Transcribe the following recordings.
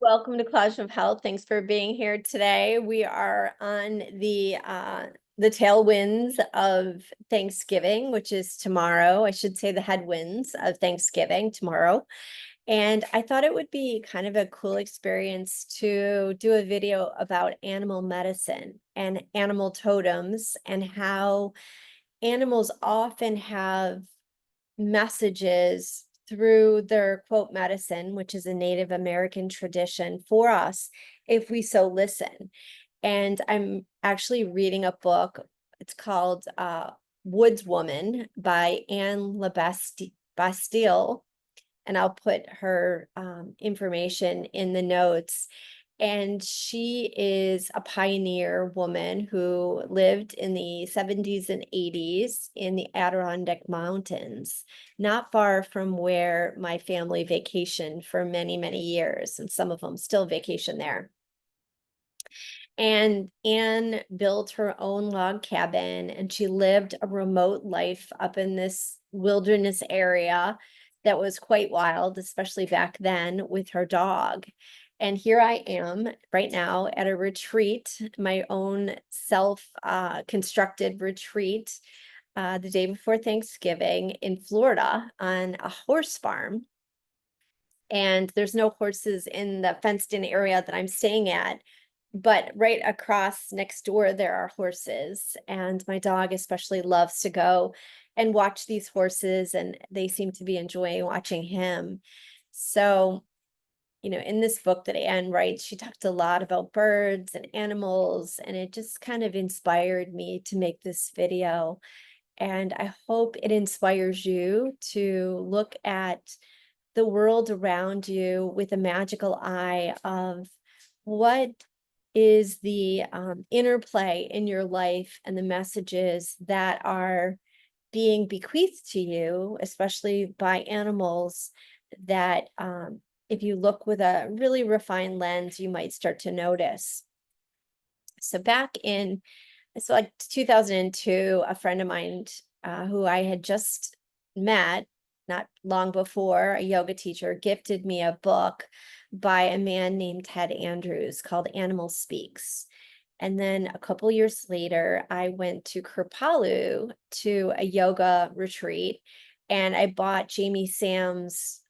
Welcome to Clash of Health. Thanks for being here today. We are on the tailwinds of Thanksgiving, which is tomorrow. I should say the headwinds of Thanksgiving tomorrow. And I thought it would be kind of a cool experience to do a video about animal medicine and animal totems and how animals often have messages through their quote medicine, which is a Native American tradition for us if we so listen. And I'm actually reading a book. It's called Woods Woman by Anne Bastille, and I'll put her information in the notes. And she is a pioneer woman who lived in the 70s and 80s in the Adirondack Mountains, not far from where my family vacationed for many, many years, and some of them still vacation there. And Anne built her own log cabin and she lived a remote life up in this wilderness area that was quite wild, especially back then, with her dog. And here I am right now at a retreat, my own self constructed retreat, the day before Thanksgiving in Florida on a horse farm. And there's no horses in the fenced in area that I'm staying at, but right across next door there are horses, and my dog especially loves to go and watch these horses, and they seem to be enjoying watching him. So, in this book that Anne writes, she talked a lot about birds and animals, and it just kind of inspired me to make this video. And I hope it inspires you to look at the world around you with a magical eye of what is the interplay in your life and the messages that are being bequeathed to you, especially by animals that if you look with a really refined lens, you might start to notice. So back in, it's like 2002, a friend of mine who I had just met not long before, a yoga teacher, gifted me a book by a man named Ted Andrews called Animal Speaks. And then a couple years later, I went to Kripalu to a yoga retreat, and I bought Jamie Sam's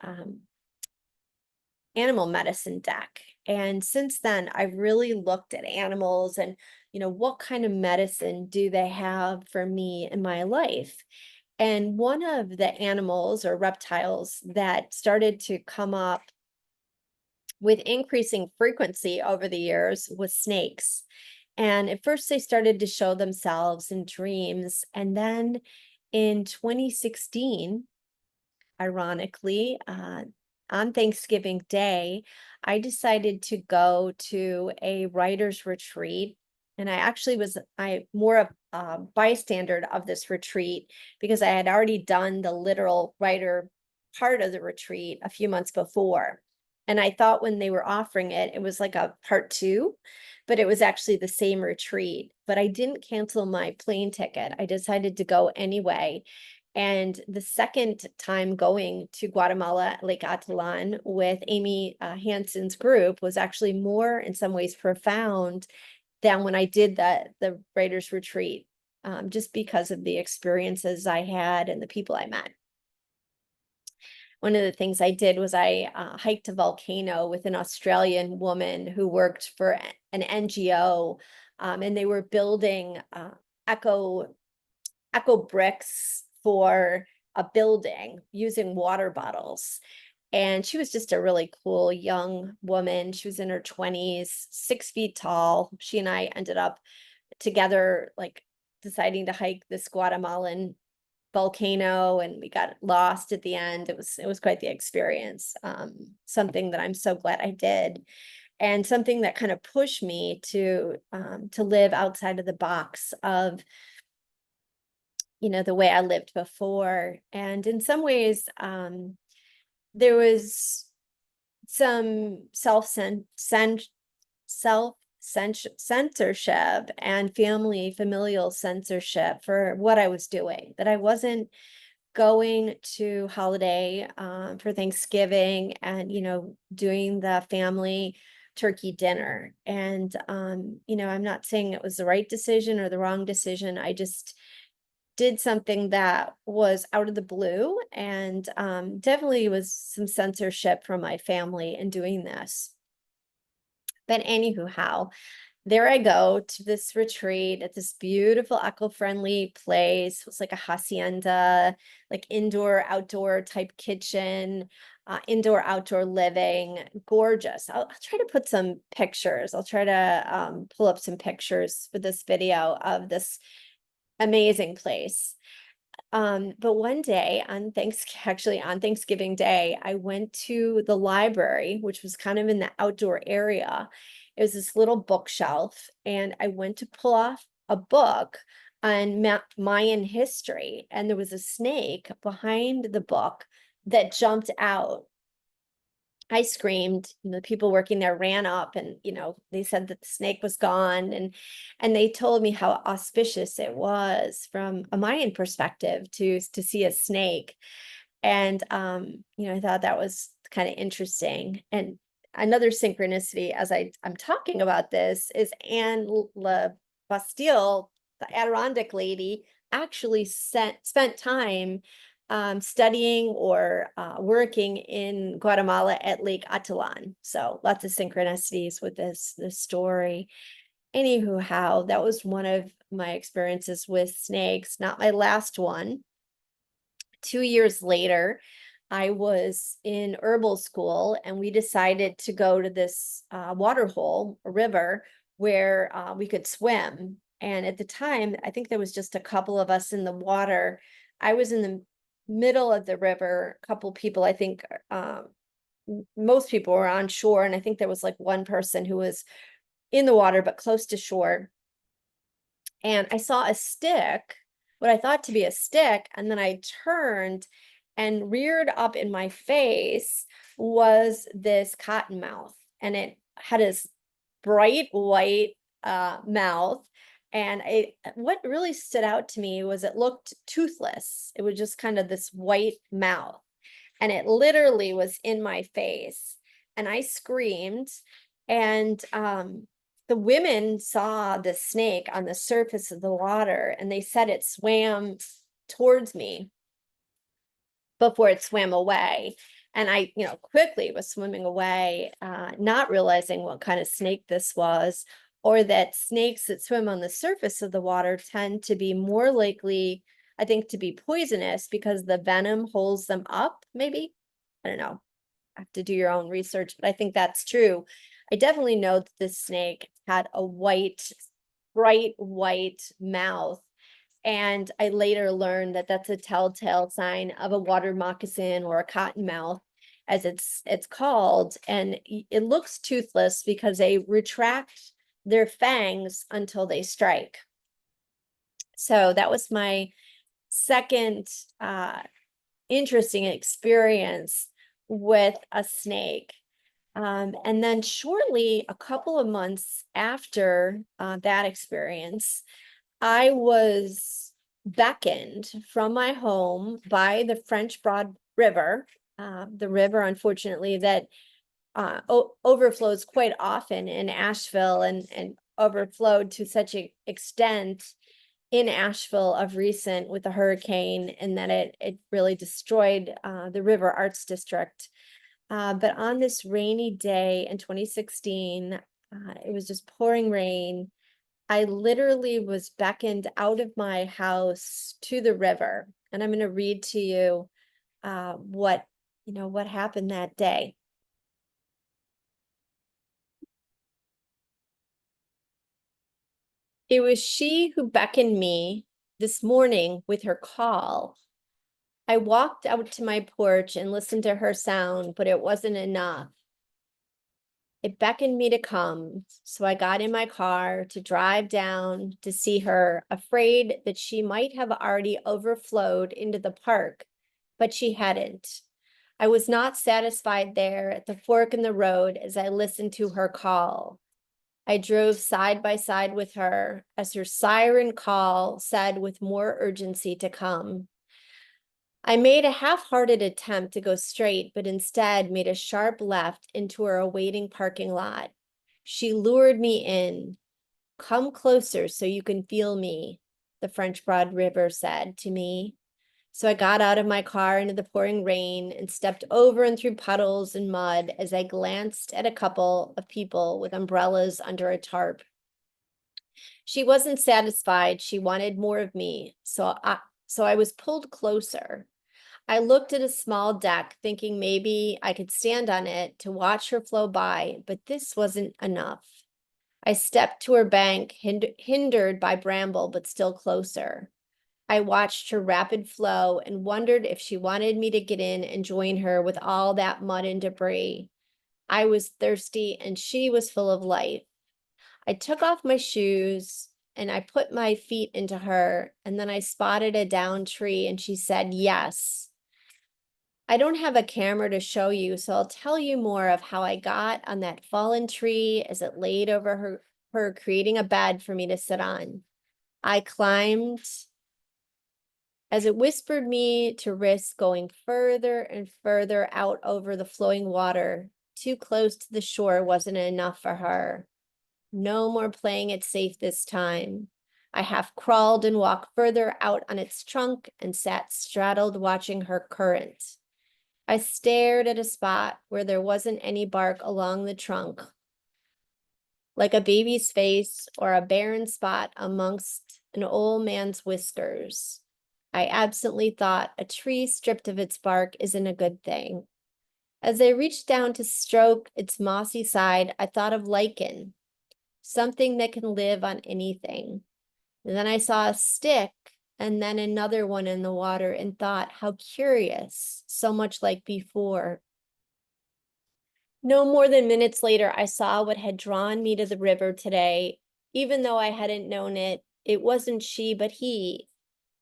animal medicine deck. And since then, I've really looked at animals and, what kind of medicine do they have for me in my life? And one of the animals or reptiles that started to come up with increasing frequency over the years was snakes. And at first, they started to show themselves in dreams. And then in 2016, ironically, on Thanksgiving Day, I decided to go to a writer's retreat. And I actually was more a bystander of this retreat because I had already done the literal writer part of the retreat a few months before. And I thought when they were offering it, it was like a part two, but it was actually the same retreat. But I didn't cancel my plane ticket. I decided to go anyway. And the second time going to Guatemala, Lake Atitlan with Amy Hansen's group was actually more, in some ways, profound than when I did the writers retreat, just because of the experiences I had and the people I met. One of the things I did was I hiked a volcano with an Australian woman who worked for an NGO, and they were building eco bricks for a building using water bottles. And she was just a really cool young woman. She was in her 20s, 6 feet tall. She and I ended up together, like deciding to hike this Guatemalan volcano, and we got lost at the end. It was quite the experience. Something that I'm so glad I did, and something that kind of pushed me to live outside of the box of the way I lived before. And in some ways, there was some censorship and familial censorship for what I was doing, that I wasn't going to holiday for Thanksgiving and, doing the family turkey dinner. And, I'm not saying it was the right decision or the wrong decision. I just did something that was out of the blue, and definitely was some censorship from my family in doing this. But anywho, how there I go to this retreat at this beautiful eco-friendly place. It was like a hacienda, like indoor, outdoor type kitchen, indoor, outdoor living, gorgeous. I'll try to put some pictures. I'll try to pull up some pictures for this video of this amazing place. But one day on actually on Thanksgiving Day, I went to the library, which was kind of in the outdoor area. It was this little bookshelf, and I went to pull off a book on Mayan history, and there was a snake behind the book that jumped out. I screamed, and the people working there ran up, and they said that the snake was gone, and they told me how auspicious it was from a Mayan perspective to see a snake. And I thought that was kind of interesting. And another synchronicity as I'm talking about this is Anne La Bastille, the Adirondack lady, actually spent time studying or working in Guatemala at Lake Atilan. So lots of synchronicities with this story. Anywho, how that was one of my experiences with snakes, not my last one. 2 years later, I was in herbal school, and we decided to go to this water hole, a river, where we could swim. And at the time, I think there was just a couple of us in the water. I was in the middle of the river, a couple people, I think most people were on shore, and I think there was like one person who was in the water but close to shore. And I saw a stick, what I thought to be a stick, and then I turned, and reared up in my face was this cottonmouth, and it had this bright white mouth. And what really stood out to me was it looked toothless. It was just kind of this white mouth, and it literally was in my face. And I screamed, and the women saw the snake on the surface of the water, and they said it swam towards me before it swam away. And I, quickly was swimming away, not realizing what kind of snake this was, or that snakes that swim on the surface of the water tend to be more likely, I think, to be poisonous because the venom holds them up, maybe. I don't know. Have to do your own research, but I think that's true. I definitely know that this snake had a bright white mouth. And I later learned that that's a telltale sign of a water moccasin, or a cottonmouth, as it's called. And it looks toothless because they retract their fangs until they strike. So that was my second interesting experience with a snake. And then shortly, a couple of months after that experience, I was beckoned from my home by the French Broad River, the river, unfortunately, that overflows quite often in Asheville, and overflowed to such an extent in Asheville of recent with the hurricane, and that it really destroyed the River Arts District. But on this rainy day in 2016, it was just pouring rain. I literally was beckoned out of my house to the river, and I'm going to read to you what happened that day. It was she who beckoned me this morning with her call. I walked out to my porch and listened to her sound, but it wasn't enough. It beckoned me to come, so I got in my car to drive down to see her, afraid that she might have already overflowed into the park, but she hadn't. I was not satisfied there at the fork in the road as I listened to her call. I drove side by side with her as her siren call said with more urgency to come. I made a half-hearted attempt to go straight, but instead made a sharp left into her awaiting parking lot. She lured me in. "Come closer so you can feel me," the French Broad River said to me. So I got out of my car into the pouring rain and stepped over and through puddles and mud as I glanced at a couple of people with umbrellas under a tarp. She wasn't satisfied. She wanted more of me. So I was pulled closer. I looked at a small deck, thinking maybe I could stand on it to watch her flow by, but this wasn't enough. I stepped to her bank, hindered by bramble, but still closer. I watched her rapid flow and wondered if she wanted me to get in and join her with all that mud and debris. I was thirsty and she was full of life. I took off my shoes and I put my feet into her, and then I spotted a downed tree and she said yes. I don't have a camera to show you, so I'll tell you more of how I got on that fallen tree as it laid over her, creating a bed for me to sit on. I climbed as it whispered me to risk going further and further out over the flowing water. Too close to the shore wasn't enough for her. No more playing it safe this time. I half crawled and walked further out on its trunk and sat straddled watching her current. I stared at a spot where there wasn't any bark along the trunk, like a baby's face or a barren spot amongst an old man's whiskers. I absently thought a tree stripped of its bark isn't a good thing. As I reached down to stroke its mossy side, I thought of lichen, something that can live on anything. And then I saw a stick and then another one in the water and thought, how curious, so much like before. No more than minutes later, I saw what had drawn me to the river today. Even though I hadn't known it, it wasn't she, but he.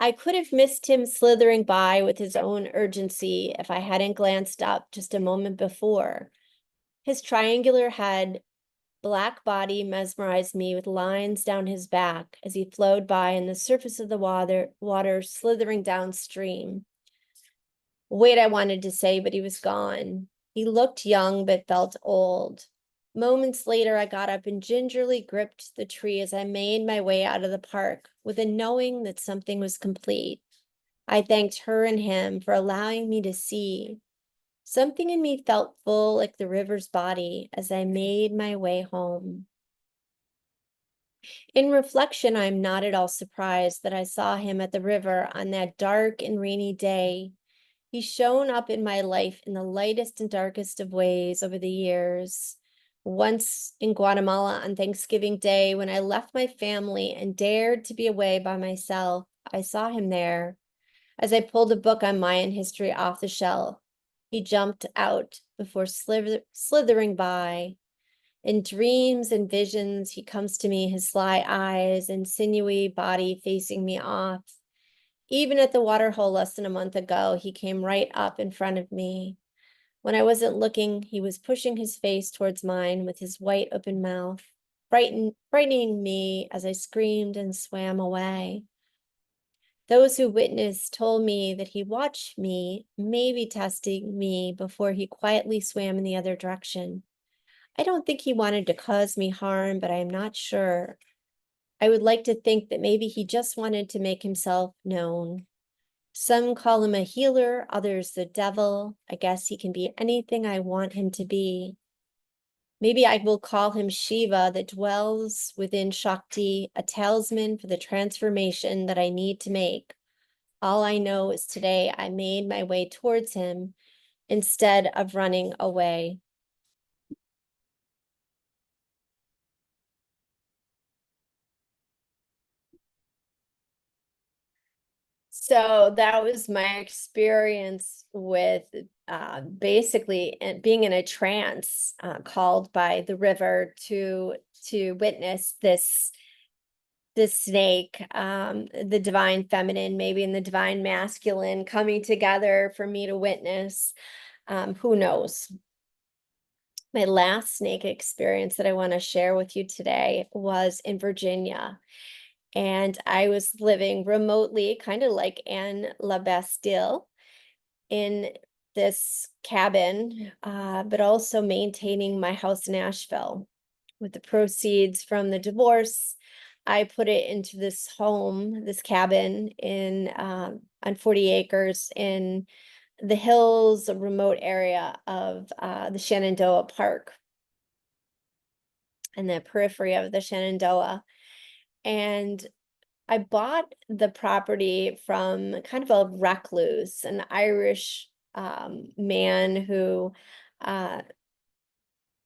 I could have missed him slithering by with his own urgency if I hadn't glanced up just a moment before. His triangular head, black body mesmerized me with lines down his back as he flowed by on the surface of the water slithering downstream. Wait, I wanted to say, but he was gone. He looked young, but felt old. Moments later, I got up and gingerly gripped the tree as I made my way out of the park with a knowing that something was complete. I thanked her and him for allowing me to see. Something in me felt full like the river's body as I made my way home. In reflection, I'm not at all surprised that I saw him at the river on that dark and rainy day. He's shown up in my life in the lightest and darkest of ways over the years. Once in Guatemala on Thanksgiving Day, when I left my family and dared to be away by myself, I saw him there. As I pulled a book on Mayan history off the shelf, he jumped out before slithering by. In dreams and visions, he comes to me, his sly eyes and sinewy body facing me off. Even at the waterhole less than a month ago, he came right up in front of me. When I wasn't looking, he was pushing his face towards mine with his white open mouth, frightening me as I screamed and swam away. Those who witnessed told me that he watched me, maybe testing me before he quietly swam in the other direction. I don't think he wanted to cause me harm, but I am not sure. I would like to think that maybe he just wanted to make himself known. Some call him a healer, others the devil. I guess he can be anything I want him to be. Maybe I will call him Shiva that dwells within Shakti, a talisman for the transformation that I need to make. All I know is today I made my way towards him instead of running away. So that was my experience with basically being in a trance, called by the river to witness this snake, the divine feminine, maybe in the divine masculine coming together for me to witness. Who knows? My last snake experience that I want to share with you today was in Virginia. And I was living remotely, kind of like Anne La Bastille. in this cabin, but also maintaining my house in Asheville. With the proceeds from the divorce, I put it into this home, this cabin in on 40 acres in the hills, a remote area of the Shenandoah Park and the periphery of the Shenandoah. And I bought the property from kind of a recluse, an Irish man who uh,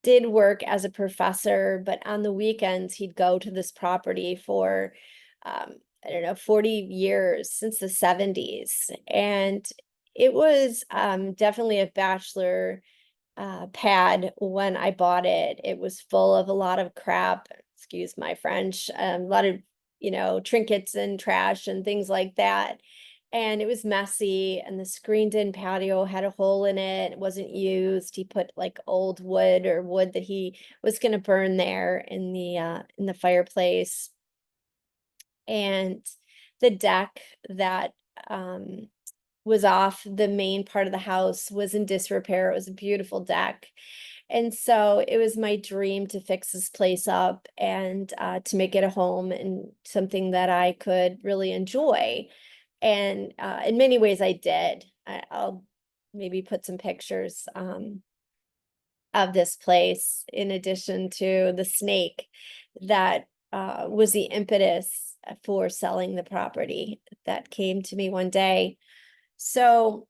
did work as a professor, but on the weekends he'd go to this property for, I don't know, 40 years, since the 70s. And it was definitely a bachelor pad when I bought it. It was full of a lot of crap, excuse my French, a lot of, trinkets and trash and things like that. And it was messy, and the screened-in patio had a hole in it. It wasn't used. He put like old wood or wood that he was going to burn there in the fireplace. And the deck that was off the main part of the house was in disrepair. It was a beautiful deck. And so it was my dream to fix this place up and to make it a home and something that I could really enjoy. And in many ways I did. I'll maybe put some pictures of this place in addition to the snake that was the impetus for selling the property that came to me one day. So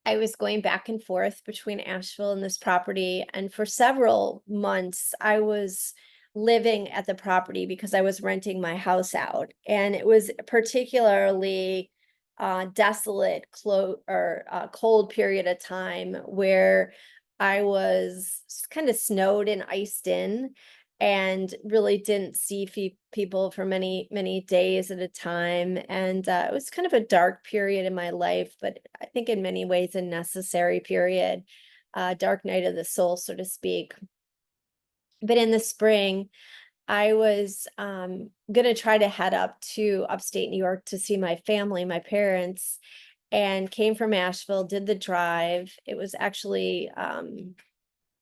I was going back and forth between Asheville and this property, and for several months I was living at the property because I was renting my house out, and it was particularly desolate, cold period of time where I was kind of snowed and iced in, and really didn't see people for many, many days at a time. And it was kind of a dark period in my life, but I think in many ways a necessary period, dark night of the soul, so to speak. But in the spring, I was going to try to head up to upstate New York to see my family, my parents, and came from Asheville, did the drive. It was actually,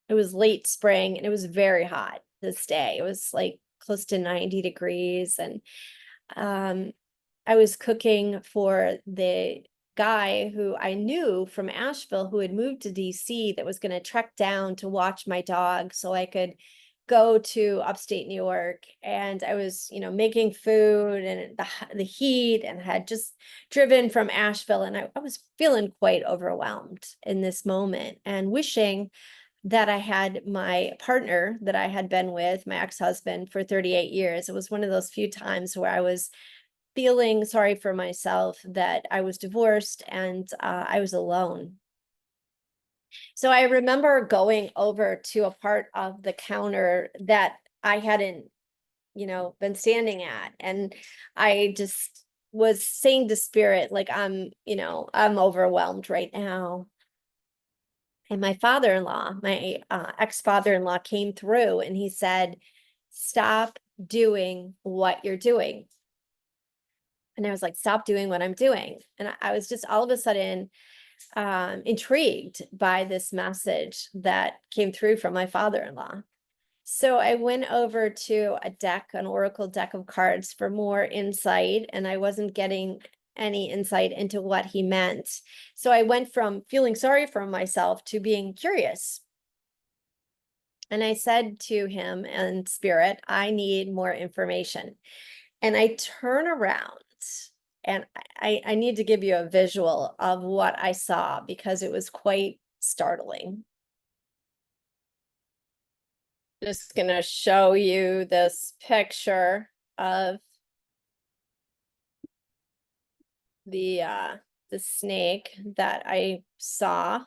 it was late spring and it was very hot this day. It was like close to 90 degrees. And I was cooking for the guy who I knew from Asheville who had moved to DC that was going to trek down to watch my dog so I could go to upstate New York. And I was, making food and the heat, and had just driven from Asheville, and I was feeling quite overwhelmed in this moment and wishing that I had my partner that I had been with, my ex-husband, for 38 years. It was one of those few times where I was feeling sorry for myself that I was divorced and I was alone. So I remember going over to a part of the counter that I hadn't, been standing at. And I just was saying to spirit, like, I'm overwhelmed right now. And my father-in-law, my ex-father-in-law, came through and he said, "Stop doing what you're doing." And I was like, "Stop doing what I'm doing." And I was just all of a sudden intrigued by this message that came through from my father-in-law. So I went over to an oracle deck of cards for more insight, and I wasn't getting any insight into what he meant. So I went from feeling sorry for myself to being curious. And I said to him and spirit, "I need more information." And I turn around, and I need to give you a visual of what I saw because it was quite startling. Just gonna show you this picture of the snake that I saw.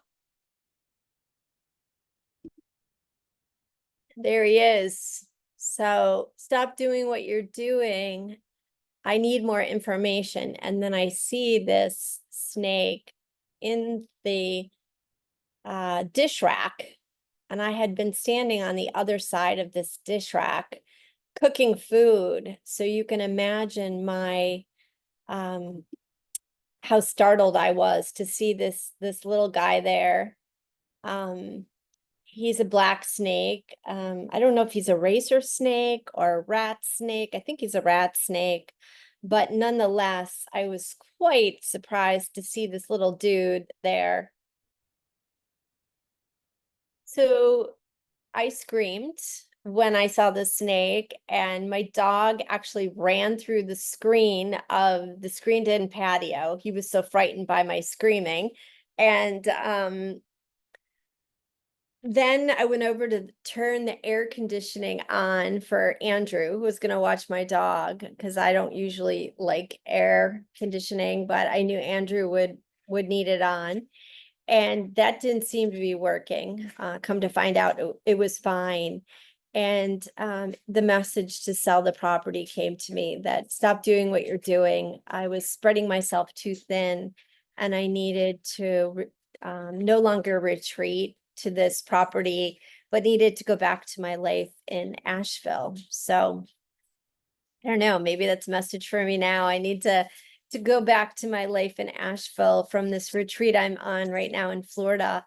There he is. So stop doing what you're doing. I need more information. And then I see this snake in the dish rack. And I had been standing on the other side of this dish rack cooking food. So you can imagine my how startled I was to see this little guy there. He's a black snake. I don't know if he's a racer snake or a rat snake. I think he's a rat snake, but nonetheless, I was quite surprised to see this little dude there. So I screamed when I saw the snake, and my dog actually ran through the screen of the screened-in patio. He was so frightened by my screaming. And then I went over to turn the air conditioning on for Andrew, who was going to watch my dog, because I don't usually like air conditioning, but I knew Andrew would need it on. And that didn't seem to be working. Come to find out, it was fine. And the message to sell the property came to me that stop doing what you're doing. I was spreading myself too thin, and I needed to no longer retreat to this property, but needed to go back to my life in Asheville. So I don't know, maybe that's a message for me now. I need to go back to my life in Asheville from this retreat I'm on right now in Florida.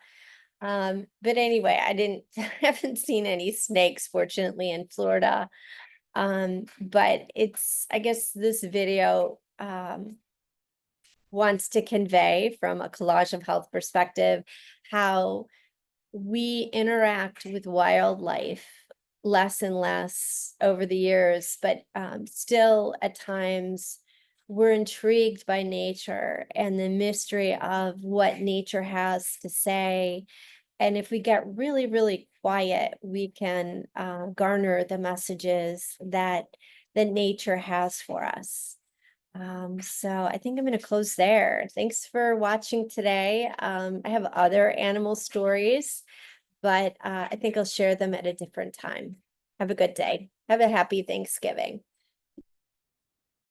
But anyway, I haven't seen any snakes, fortunately, in Florida. But I guess this video wants to convey from a collage of health perspective how we interact with wildlife less and less over the years, but still at times we're intrigued by nature and the mystery of what nature has to say. And if we get really, really quiet, we can garner the messages that nature has for us. So I think I'm going to close there. Thanks for watching today. I have other animal stories, but I think I'll share them at a different time. Have a good day. Have a happy Thanksgiving.